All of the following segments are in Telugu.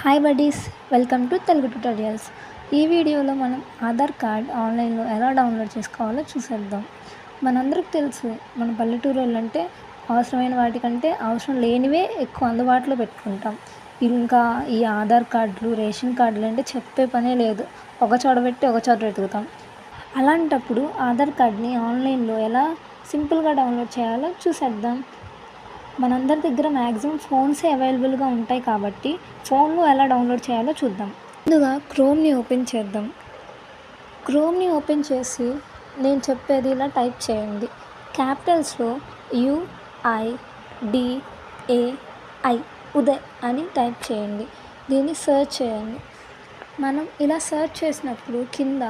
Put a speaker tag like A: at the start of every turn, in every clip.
A: Hi buddies, welcome to Telugu tutorials. ఈ వీడియోలో మనం ఆధార్ కార్డ్ ఆన్లైన్లో ఎలా డౌన్లోడ్ చేసుకోవాలో చూసేద్దాం. మనందరికి తెలుసు, మన పల్లెటూరులో అంటే అవసరమైన వాటికంటే అవసరం లేనివే ఎక్కువ అందుబాటులో పెట్టుకుంటాం. ఇంకా ఈ ఆధార్ కార్డులు, రేషన్ కార్డులు అంటే చెప్పే పనే లేదు. ఒక చోట పెట్టి ఒక చోట వెతుకుతాం. అలాంటప్పుడు ఆధార్ కార్డ్ని ఆన్లైన్లో ఎలా సింపుల్గా డౌన్లోడ్ చేయాలో చూసేద్దాం. మనందరి దగ్గర మ్యాక్సిమం ఫోన్సే అవైలబుల్గా ఉంటాయి కాబట్టి ఫోన్లో ఎలా డౌన్లోడ్ చేయాలో చూద్దాం. ముందుగా క్రోమ్ని ఓపెన్ చేద్దాం. క్రోమ్ని ఓపెన్ చేసి నేను చెప్పేది ఇలా టైప్ చేయండి. క్యాపిటల్స్లో UIDAI ఉదయ్ అని టైప్ చేయండి. దీన్ని సెర్చ్ చేయండి. మనం ఇలా సెర్చ్ చేసినప్పుడు కింద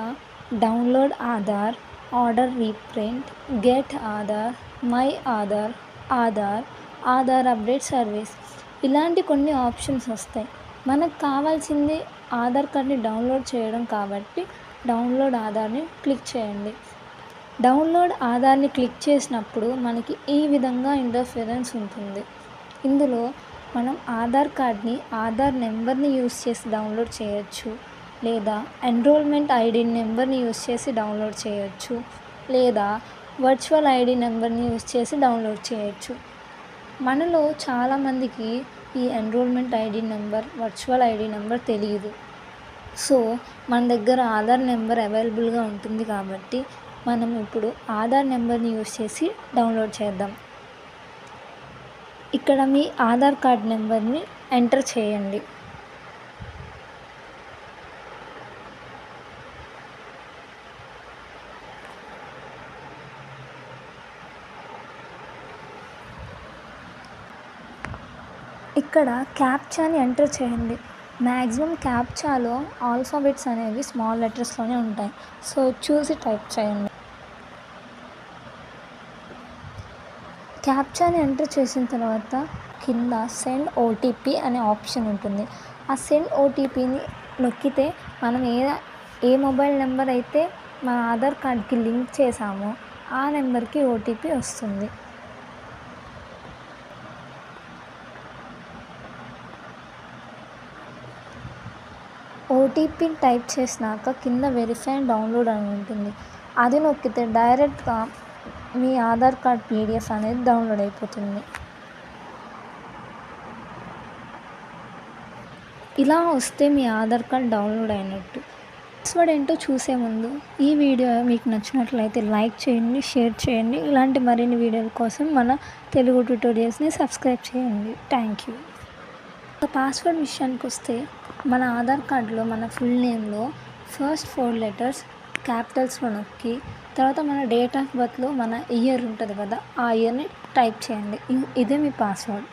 A: download Aadhaar, order reprint, get Aadhaar, my Aadhaar, Aadhaar update service ఇలాంటి కొన్ని ఆప్షన్స్ వస్తాయి. మనకు కావాల్సింది ఆధార్ కార్డ్ని డౌన్లోడ్ చేయడం కాబట్టి డౌన్లోడ్ ఆధార్ని క్లిక్ చేయండి. డౌన్లోడ్ ఆధార్ని క్లిక్ చేసినప్పుడు మనకి ఈ విధంగా ఇంటర్ఫరెన్స్ ఉంటుంది. ఇందులో మనం ఆధార్ కార్డ్ని ఆధార్ నెంబర్ని యూస్ చేసి డౌన్లోడ్ చేయొచ్చు, లేదా ఎన్రోల్మెంట్ ఐడి నెంబర్ని యూస్ చేసి డౌన్లోడ్ చేయొచ్చు, లేదా వర్చువల్ ఐడి నెంబర్ని యూస్ చేసి డౌన్లోడ్ చేయొచ్చు. మనలో చాలామందికి ఈ enrolment ID number, virtual ID number తెలియదు. సో మన దగ్గర ఆధార్ నెంబర్ అవైలబుల్గా ఉంటుంది కాబట్టి మనం ఇప్పుడు ఆధార్ నెంబర్ని యూస్ చేసి డౌన్లోడ్ చేద్దాం. ఇక్కడ మీ ఆధార్ కార్డ్ నెంబర్ని ఎంటర్ చేయండి. ఇక్కడ క్యాప్చాని ఎంటర్ చేయండి. మ్యాక్సిమం క్యాప్చాలో ఆల్ఫాబెట్స్ అనేవి స్మాల్ లెటర్స్లోనే ఉంటాయి. సో చూసి టైప్ చేయండి. క్యాప్చాని ఎంటర్ చేసిన తర్వాత కింద సెండ్ ఓటీపీ అనే ఆప్షన్ ఉంటుంది. ఆ సెండ్ ఓటీపీని నొక్కితే మనం ఏ మొబైల్ నెంబర్ అయితే మన ఆధార్ కార్డ్కి లింక్ చేసామో ఆ నెంబర్కి ఓటీపీ వస్తుంది. ఓటీపీ టైప్ చేసినాక కింద వెరిఫై అండ్ డౌన్లోడ్ అని ఉంటుంది. అది నొక్కితే డైరెక్ట్గా మీ ఆధార్ కార్డ్ PDF అనేది డౌన్లోడ్ అయిపోతుంది. ఇలా వస్తే మీ ఆధార్ కార్డ్ డౌన్లోడ్ అయినట్టు. పాస్వర్డ్ ఏంటో చూసే ముందు ఈ వీడియో మీకు నచ్చినట్లయితే లైక్ చేయండి, షేర్ చేయండి. ఇలాంటి మరిన్ని వీడియోల కోసం మన తెలుగు ట్యుటోరియల్స్ని సబ్స్క్రైబ్ చేయండి. Thank you. పాస్వర్డ్ విషయానికి వస్తే మన ఆధార్ కార్డులో మన ఫుల్ నేమ్లో ఫస్ట్ 4 లెటర్స్ క్యాపిటల్స్లో నొక్కి తర్వాత మన డేట్ ఆఫ్ బర్త్లో మన ఇయర్ ఉంటుంది కదా, ఆ ఇయర్ని టైప్ చేయండి. ఇదే మీ పాస్వర్డ్.